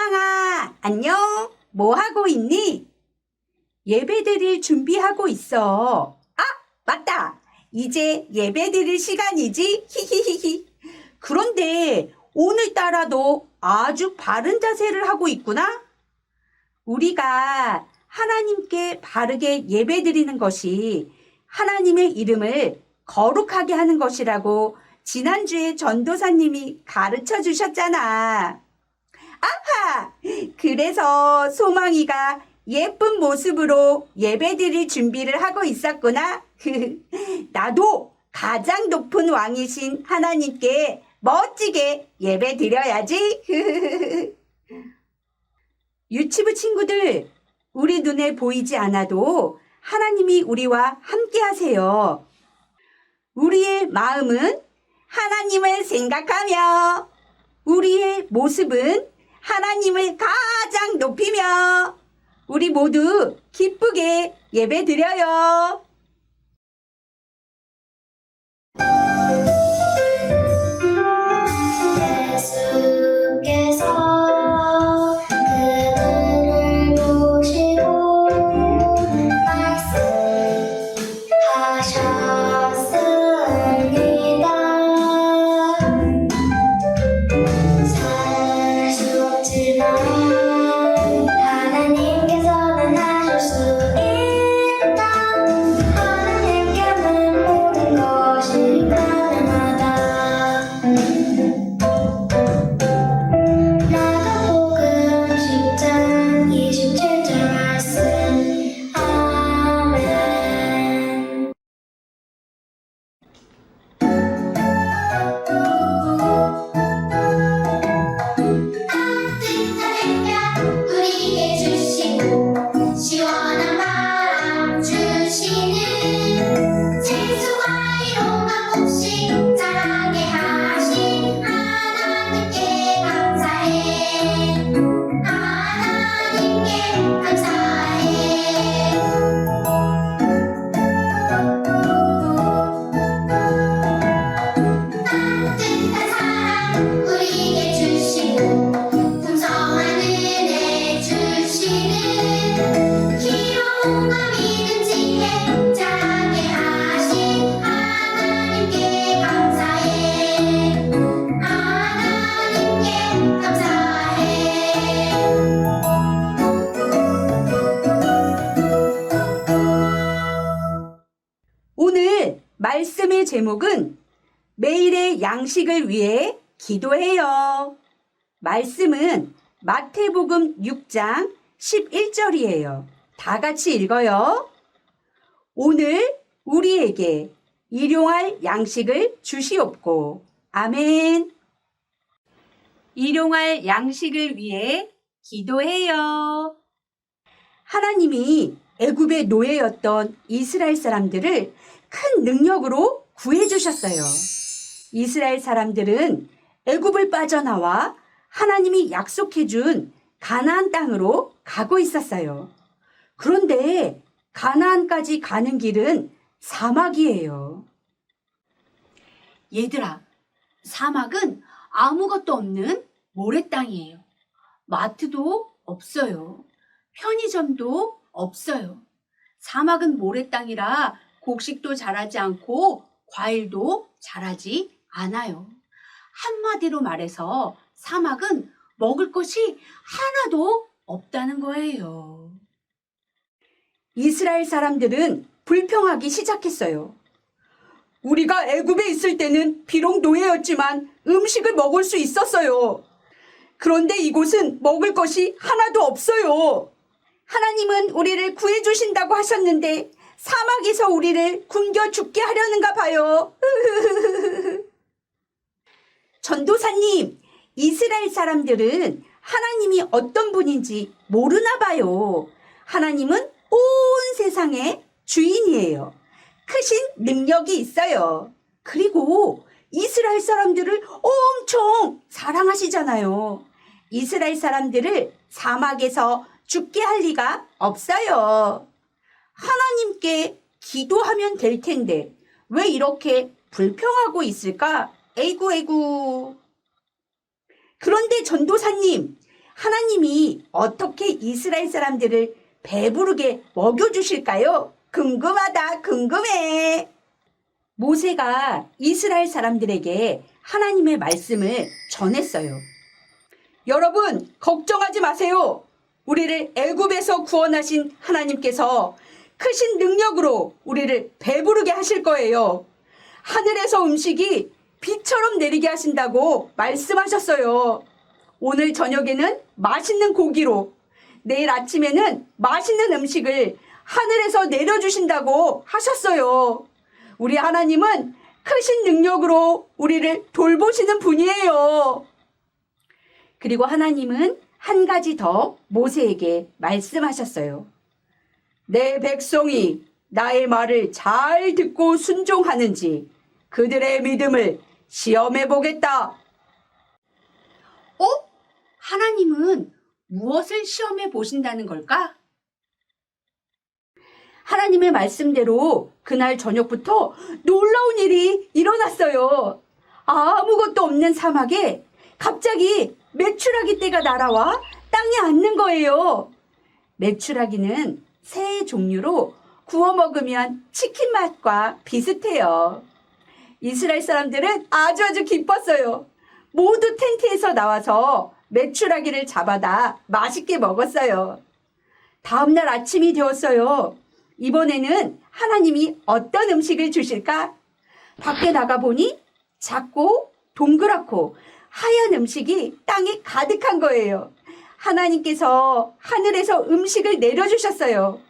소망아, 안녕? 뭐 하고 있니? 예배드릴 준비하고 있어. 아, 맞다. 이제 예배드릴 시간이지? 히히히히. 그런데 오늘따라 너 아주 바른 자세를 하고 있구나? 우리가 하나님께 바르게 예배드리는 것이 하나님의 이름을 거룩하게 하는 것이라고 지난주에 전도사님이 가르쳐 주셨잖아. 아하! 그래서 소망이가 예쁜 모습으로 예배드릴 준비를 하고 있었구나. 나도 가장 높은 왕이신 하나님께 멋지게 예배드려야지. 유치부 친구들, 우리 눈에 보이지 않아도 하나님이 우리와 함께 하세요. 우리의 마음은 하나님을 생각하며 우리의 모습은 하나님을 가장 높이며 우리 모두 기쁘게 예배드려요. 예수께서 그들을 보시고 말씀하셨습니다. 살 수 없지만 하나님께서는 하실 수 있다. 하나님께는 모든 것이 가능하다. 마가복음 10장 27절 말씀. 아멘. 따뜻한 햇볕 우리에게 주시고 시원한 바람 주시는 채소와 이로만 곡식 자라게 하신 하나님께 감사해. 하나님께 감사해. 따뜻한 사랑 우리에게 주시고 풍성한 은혜 주시는 기용과 믿음 지혜 자라게 하신 하나님께 감사해. 하나님께 감사해. 오늘 말씀의 제목은 매일의 양식을 위해 기도해요. 말씀은 마태복음 6장 11절이에요. 다 같이 읽어요. 오늘 우리에게 일용할 양식을 주시옵고. 아멘. 일용할 양식을 위해 기도해요. 하나님이 애굽의 노예였던 이스라엘 사람들을 큰 능력으로 구해주셨어요. 이스라엘 사람들은 애굽을 빠져나와 하나님이 약속해준 가나안 땅으로 가고 있었어요. 그런데 가나안까지 가는 길은 사막이에요. 얘들아, 사막은 아무것도 없는 모래땅이에요. 마트도 없어요. 편의점도 없어요. 사막은 모래땅이라 곡식도 자라지 않고 과일도 자라지 않아요. 한마디로 말해서 사막은 먹을 것이 하나도 없다는 거예요. 이스라엘 사람들은 불평하기 시작했어요. 우리가 애굽에 있을 때는 비록 노예였지만 음식을 먹을 수 있었어요. 그런데 이곳은 먹을 것이 하나도 없어요. 하나님은 우리를 구해주신다고 하셨는데 사막에서 우리를 굶겨 죽게 하려는가 봐요. 전도사님, 이스라엘 사람들은 하나님이 어떤 분인지 모르나 봐요. 하나님은 온 세상의 주인이에요. 크신 능력이 있어요. 그리고 이스라엘 사람들을 엄청 사랑하시잖아요. 이스라엘 사람들을 사막에서 죽게 할 리가 없어요. 하나님께 기도하면 될 텐데 왜 이렇게 불평하고 있을까? 에이구. 그런데 전도사님, 하나님이 어떻게 이스라엘 사람들을 배부르게 먹여주실까요? 궁금하다, 궁금해. 모세가 이스라엘 사람들에게 하나님의 말씀을 전했어요. 여러분, 걱정하지 마세요. 우리를 애굽에서 구원하신 하나님께서 크신 능력으로 우리를 배부르게 하실 거예요. 하늘에서 음식이 비처럼 내리게 하신다고 말씀하셨어요. 오늘 저녁에는 맛있는 고기로, 내일 아침에는 맛있는 음식을 하늘에서 내려주신다고 하셨어요. 우리 하나님은 크신 능력으로 우리를 돌보시는 분이에요. 그리고 하나님은 한 가지 더 모세에게 말씀하셨어요. 내 백성이 나의 말을 잘 듣고 순종하는지 그들의 믿음을 시험해 보겠다. 하나님은 무엇을 시험해 보신다는 걸까? 하나님의 말씀대로 그날 저녁부터 놀라운 일이 일어났어요. 아무것도 없는 사막에 갑자기 메추라기 떼가 날아와 땅에 앉는 거예요. 메추라기는 새의 종류로 구워 먹으면 치킨 맛과 비슷해요. 이스라엘 사람들은 아주 기뻤어요. 모두 텐트에서 나와서 메추라기를 잡아다 맛있게 먹었어요. 다음날 아침이 되었어요. 이번에는 하나님이 어떤 음식을 주실까? 밖에 나가보니 작고 동그랗고 하얀 음식이 땅에 가득한 거예요. 하나님께서 하늘에서 음식을 내려주셨어요.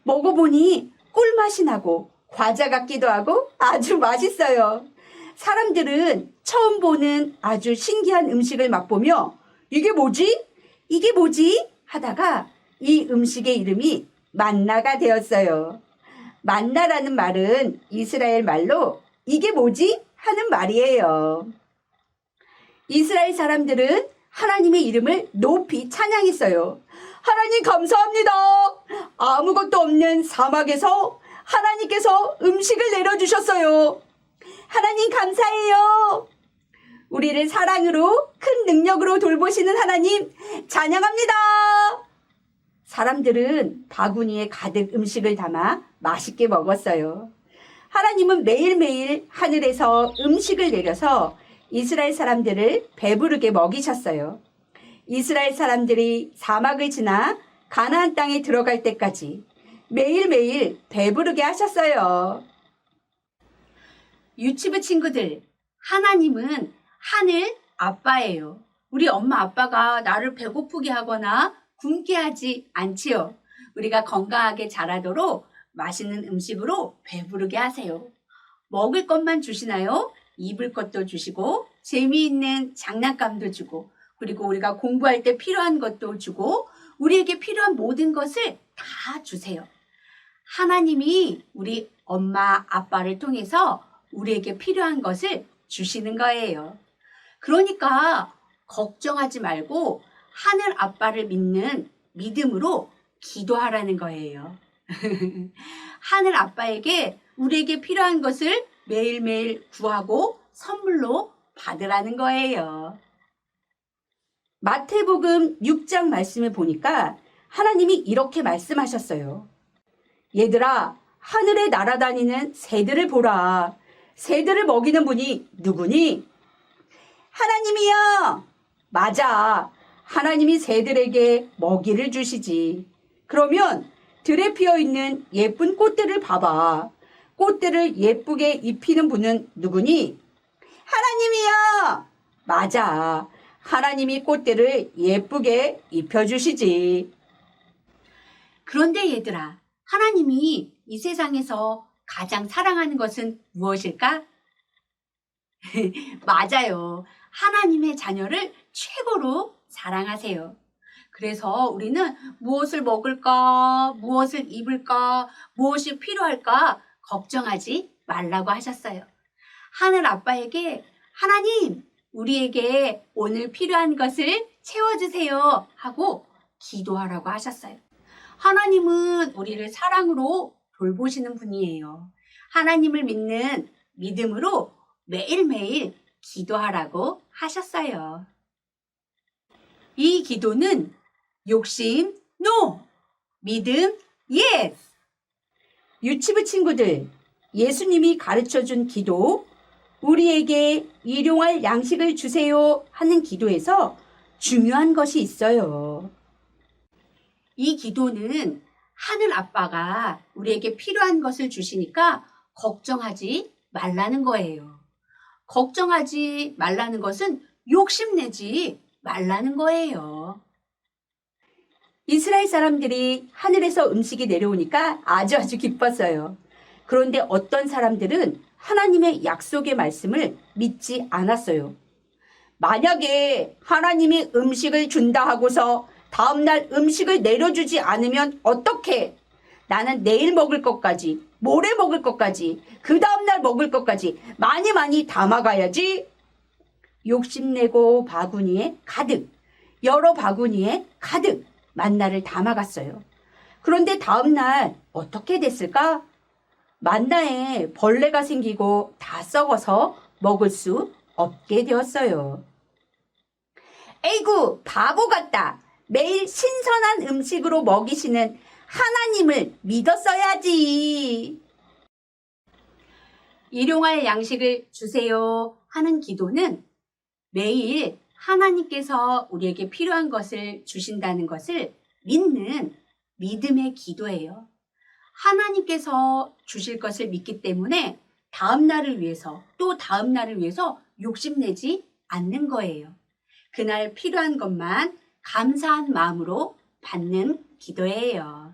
먹어보니 꿀맛이 나고 과자 같기도 하고 아주 맛있어요. 사람들은 처음 보는 아주 신기한 음식을 맛보며 이게 뭐지? 이게 뭐지? 하다가 이 음식의 이름이 만나가 되었어요. 만나라는 말은 이스라엘 말로 이게 뭐지? 하는 말이에요. 이스라엘 사람들은 하나님의 이름을 높이 찬양했어요. 하나님 감사합니다. 아무것도 없는 사막에서 하나님께서 음식을 내려주셨어요. 하나님 감사해요. 우리를 사랑으로 큰 능력으로 돌보시는 하나님 찬양합니다. 사람들은 바구니에 가득 음식을 담아 맛있게 먹었어요. 하나님은 매일매일 하늘에서 음식을 내려서 이스라엘 사람들을 배부르게 먹이셨어요. 이스라엘 사람들이 사막을 지나 가나안 땅에 들어갈 때까지 매일매일 배부르게 하셨어요. 유치부 친구들, 하나님은 하늘 아빠예요. 우리 엄마 아빠가 나를 배고프게 하거나 굶게 하지 않지요. 우리가 건강하게 자라도록 맛있는 음식으로 배부르게 하세요. 먹을 것만 주시나요? 입을 것도 주시고 재미있는 장난감도 주고 그리고 우리가 공부할 때 필요한 것도 주고 우리에게 필요한 모든 것을 다 주세요. 하나님이 우리 엄마 아빠를 통해서 우리에게 필요한 것을 주시는 거예요. 그러니까 걱정하지 말고 하늘 아빠를 믿는 믿음으로 기도하라는 거예요. 하늘 아빠에게 우리에게 필요한 것을 매일매일 구하고 선물로 받으라는 거예요. 마태복음 6장 말씀을 보니까 하나님이 이렇게 말씀하셨어요. 얘들아, 하늘에 날아다니는 새들을 보라. 새들을 먹이는 분이 누구니? 하나님이요. 맞아. 하나님이 새들에게 먹이를 주시지. 그러면 들에 피어있는 예쁜 꽃들을 봐봐. 꽃들을 예쁘게 입히는 분은 누구니? 하나님이요. 맞아. 하나님이 꽃들을 예쁘게 입혀주시지. 그런데 얘들아, 하나님이 이 세상에서 가장 사랑하는 것은 무엇일까? 맞아요. 하나님의 자녀를 최고로 사랑하세요. 그래서 우리는 무엇을 먹을까, 무엇을 입을까, 무엇이 필요할까 걱정하지 말라고 하셨어요. 하늘 아빠에게 하나님, 우리에게 오늘 필요한 것을 채워주세요 하고 기도하라고 하셨어요. 하나님은 우리를 사랑으로 돌보시는 분이에요. 하나님을 믿는 믿음으로 매일매일 기도하라고 하셨어요. 이 기도는 욕심 NO, 믿음 YES. 유치부 친구들, 예수님이 가르쳐준 기도, 우리에게 일용할 양식을 주세요 하는 기도에서 중요한 것이 있어요. 이 기도는 하늘 아빠가 우리에게 필요한 것을 주시니까 걱정하지 말라는 거예요. 걱정하지 말라는 것은 욕심내지 말라는 거예요. 이스라엘 사람들이 하늘에서 음식이 내려오니까 아주 기뻤어요. 그런데 어떤 사람들은 하나님의 약속의 말씀을 믿지 않았어요. 만약에 하나님이 음식을 준다 하고서 다음날 음식을 내려주지 않으면 어떡해? 나는 내일 먹을 것까지, 모레 먹을 것까지, 그 다음날 먹을 것까지 많이 담아가야지. 욕심내고 바구니에 가득, 여러 바구니에 가득 만나를 담아갔어요. 그런데 다음날 어떻게 됐을까? 만나에 벌레가 생기고 다 썩어서 먹을 수 없게 되었어요. 에이구, 바보 같다. 매일 신선한 음식으로 먹이시는 하나님을 믿었어야지. 일용할 양식을 주세요 하는 기도는 매일 하나님께서 우리에게 필요한 것을 주신다는 것을 믿는 믿음의 기도예요. 하나님께서 주실 것을 믿기 때문에 다음 날을 위해서 또 다음 날을 위해서 욕심내지 않는 거예요. 그날 필요한 것만 감사한 마음으로 받는 기도예요.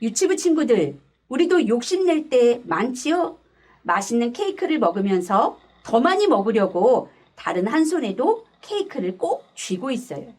유치부 친구들, 우리도 욕심낼 때 많지요? 맛있는 케이크를 먹으면서 더 많이 먹으려고 다른 한 손에도 케이크를 꼭 쥐고 있어요.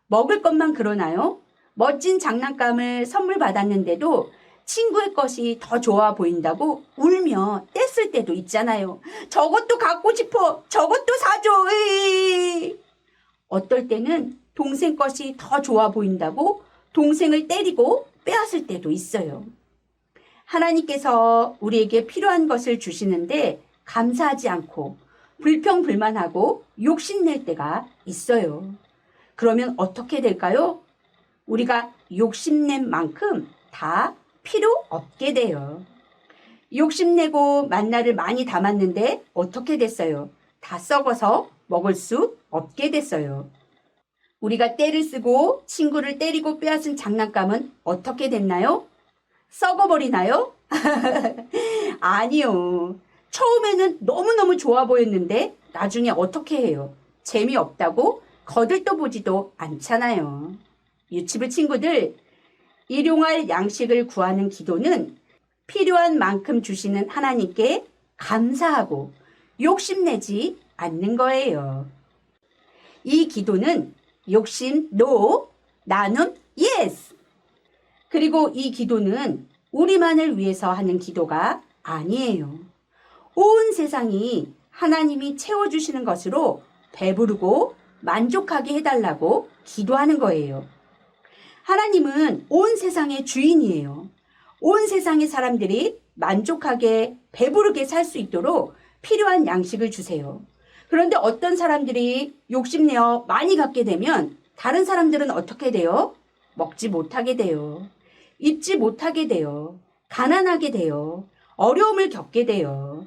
먹을 것만 그러나요? 멋진 장난감을 선물 받았는데도 친구의 것이 더 좋아 보인다고 울며 뗐을 때도 있잖아요. 저것도 갖고 싶어. 저것도 사줘. 으이. 어떨 때는 동생 것이 더 좋아 보인다고 동생을 때리고 빼앗을 때도 있어요. 하나님께서 우리에게 필요한 것을 주시는데 감사하지 않고 불평불만하고 욕심낼 때가 있어요. 그러면 어떻게 될까요? 우리가 욕심낸 만큼 다 필요 없게 돼요. 욕심내고 만나를 많이 담았는데 어떻게 됐어요? 다 썩어서 먹을 수 없게 됐어요. 우리가 떼를 쓰고 친구를 때리고 빼앗은 장난감은 어떻게 됐나요? 썩어버리나요? 아니요. 처음에는 너무너무 좋아 보였는데 나중에 어떻게 해요? 재미없다고 거들떠보지도 않잖아요. 유치부 친구들, 일용할 양식을 구하는 기도는 필요한 만큼 주시는 하나님께 감사하고 욕심내지 않는 거예요. 이 기도는 욕심 NO, 나눔 YES. 그리고 이 기도는 우리만을 위해서 하는 기도가 아니에요. 온 세상이 하나님이 채워주시는 것으로 배부르고 만족하게 해달라고 기도하는 거예요. 하나님은 온 세상의 주인이에요. 온 세상의 사람들이 만족하게 배부르게 살 수 있도록 필요한 양식을 주세요. 그런데 어떤 사람들이 욕심내어 많이 갖게 되면 다른 사람들은 어떻게 돼요? 먹지 못하게 돼요. 입지 못하게 돼요. 가난하게 돼요. 어려움을 겪게 돼요.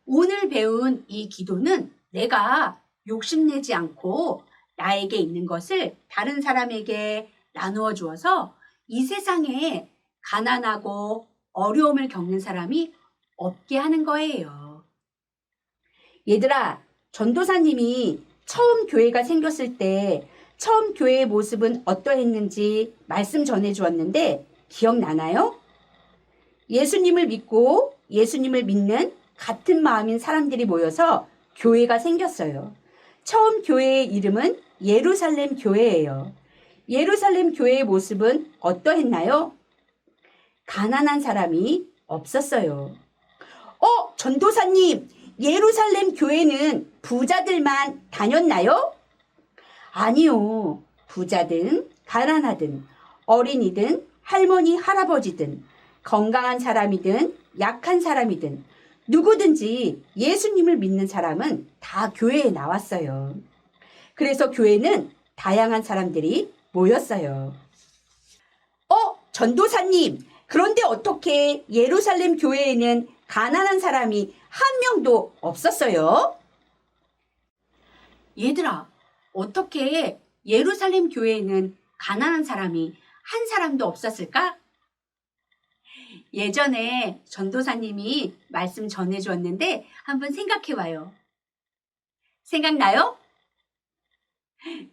오늘 배운 이 기도는 내가 욕심내지 않고 나에게 있는 것을 다른 사람에게 나누어 주어서 이 세상에 가난하고 어려움을 겪는 사람이 없게 하는 거예요. 얘들아, 전도사님이 처음 교회가 생겼을 때 처음 교회의 모습은 어떠했는지 말씀 전해 주었는데 기억나나요? 예수님을 믿고 예수님을 믿는 같은 마음인 사람들이 모여서 교회가 생겼어요. 처음 교회의 이름은 예루살렘 교회예요. 예루살렘 교회의 모습은 어떠했나요? 가난한 사람이 없었어요. 전도사님, 예루살렘 교회는 부자들만 다녔나요? 아니요. 부자든 가난하든 어린이든 할머니 할아버지든 건강한 사람이든 약한 사람이든 누구든지 예수님을 믿는 사람은 다 교회에 나왔어요. 그래서 교회는 다양한 사람들이 모였어요. 전도사님, 그런데 어떻게 예루살렘 교회에는 가난한 사람이 한 명도 없었어요? 얘들아, 어떻게 예루살렘 교회에는 가난한 사람이 한 사람도 없었을까? 예전에 전도사님이 말씀 전해주었는데 한번 생각해봐요. 생각나요?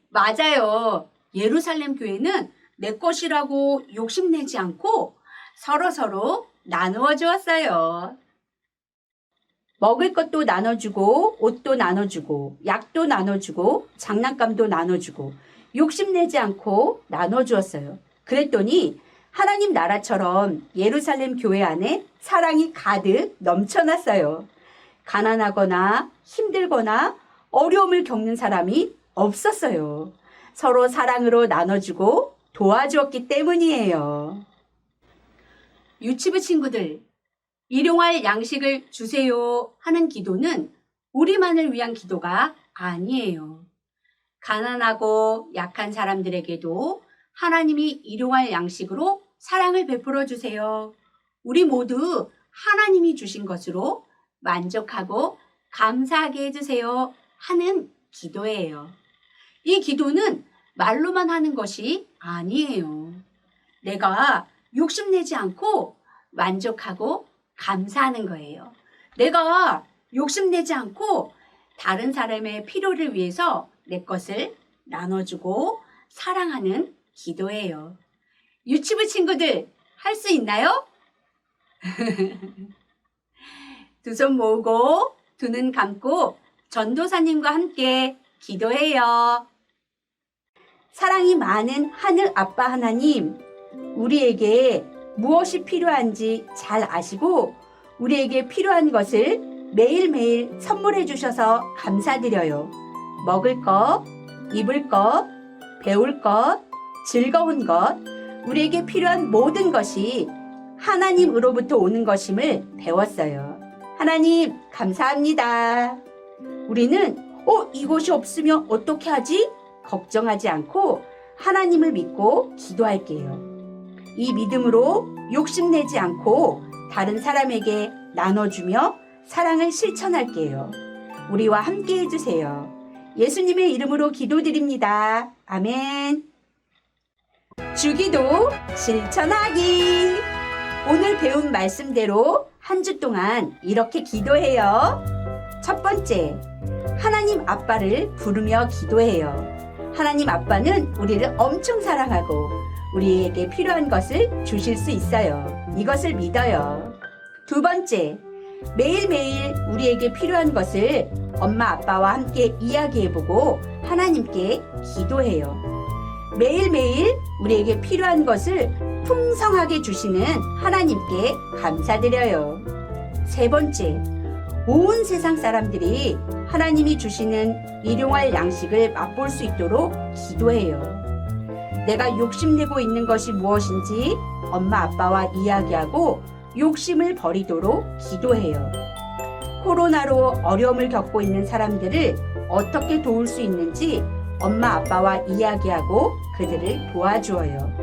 맞아요. 예루살렘 교회는 내 것이라고 욕심내지 않고 서로서로 나누어 주었어요. 먹을 것도 나눠주고, 옷도 나눠주고, 약도 나눠주고, 장난감도 나눠주고, 욕심내지 않고 나눠주었어요. 그랬더니 하나님 나라처럼 예루살렘 교회 안에 사랑이 가득 넘쳐났어요. 가난하거나 힘들거나 어려움을 겪는 사람이 없었어요. 서로 사랑으로 나눠주고 도와주었기 때문이에요. 유치부 친구들, 일용할 양식을 주세요 하는 기도는 우리만을 위한 기도가 아니에요. 가난하고 약한 사람들에게도 하나님이 일용할 양식으로 사랑을 베풀어 주세요. 우리 모두 하나님이 주신 것으로 만족하고 감사하게 해주세요 하는 기도예요. 이 기도는 말로만 하는 것이 아니에요. 내가 욕심내지 않고 만족하고 감사하는 거예요. 내가 욕심내지 않고 다른 사람의 필요를 위해서 내 것을 나눠주고 사랑하는 기도예요. 유치부 친구들, 할 수 있나요? 두 손 모으고 두 눈 감고 전도사님과 함께 기도해요. 사랑이 많은 하늘 아빠 하나님, 우리에게 무엇이 필요한지 잘 아시고 우리에게 필요한 것을 매일매일 선물해 주셔서 감사드려요. 먹을 것, 입을 것, 배울 것, 즐거운 것, 우리에게 필요한 모든 것이 하나님으로부터 오는 것임을 배웠어요. 하나님, 감사합니다. 우리는 이것이 없으면 어떻게 하지? 걱정하지 않고 하나님을 믿고 기도할게요. 이 믿음으로 욕심내지 않고 다른 사람에게 나눠주며 사랑을 실천할게요. 우리와 함께 해주세요. 예수님의 이름으로 기도드립니다. 아멘. 주기도 실천하기. 오늘 배운 말씀대로 한 주 동안 이렇게 기도해요. 첫 번째, 하나님 아빠를 부르며 기도해요. 하나님 아빠는 우리를 엄청 사랑하고 우리에게 필요한 것을 주실 수 있어요. 이것을 믿어요. 두 번째, 매일매일 우리에게 필요한 것을 엄마 아빠와 함께 이야기해보고 하나님께 기도해요. 매일매일 우리에게 필요한 것을 풍성하게 주시는 하나님께 감사드려요. 세 번째, 온 세상 사람들이 하나님이 주시는 일용할 양식을 맛볼 수 있도록 기도해요. 내가 욕심내고 있는 것이 무엇인지 엄마 아빠와 이야기하고 욕심을 버리도록 기도해요. 코로나로 어려움을 겪고 있는 사람들을 어떻게 도울 수 있는지 엄마 아빠와 이야기하고 그들을 도와주어요.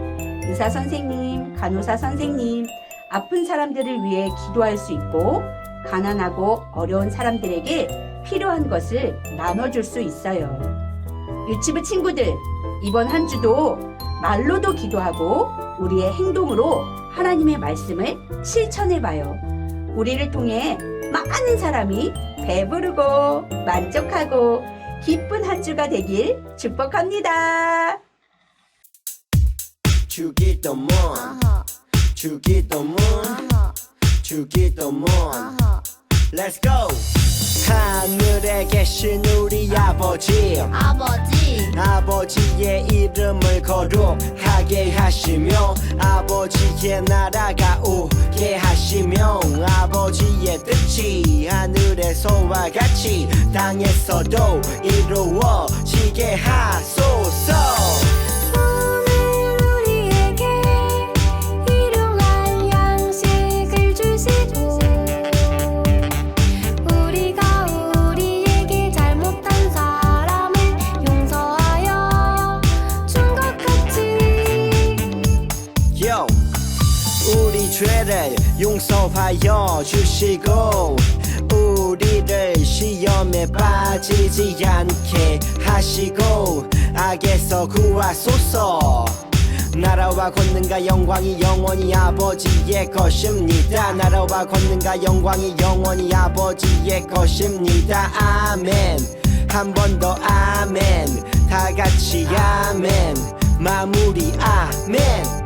의사 선생님, 간호사 선생님, 아픈 사람들을 위해 기도할 수 있고 가난하고 어려운 사람들에게 필요한 것을 나눠줄 수 있어요. 유치부 친구들, 이번 한 주도 말로도 기도하고 우리의 행동으로 하나님의 말씀을 실천해봐요. 우리를 통해 많은 사람이 배부르고 만족하고 기쁜 한 주가 되길 축복합니다. 주기도문 주기도문 주기도문 Let's go! 하늘에 계신 우리 아버지의 이름을 거룩하게 하시며 아버지의 나라가 오게 하시며 아버지의 뜻이 하늘에서와 같이 땅에서도 이루어지게 하소서. 우리가 우리에게 잘못한 사람을 용서 죄를 용서하여 주시고 우리를 시험에 빠지지 않게 하시고 악에서 구하소서. 나라와 권능과 영광이 영원히 아버지의 것입니다. 나라와 권능과 영광이 영원히 아버지의 것입니다. 아멘. 한 번 더 아멘. 다 같이 아멘. 마무리 아멘.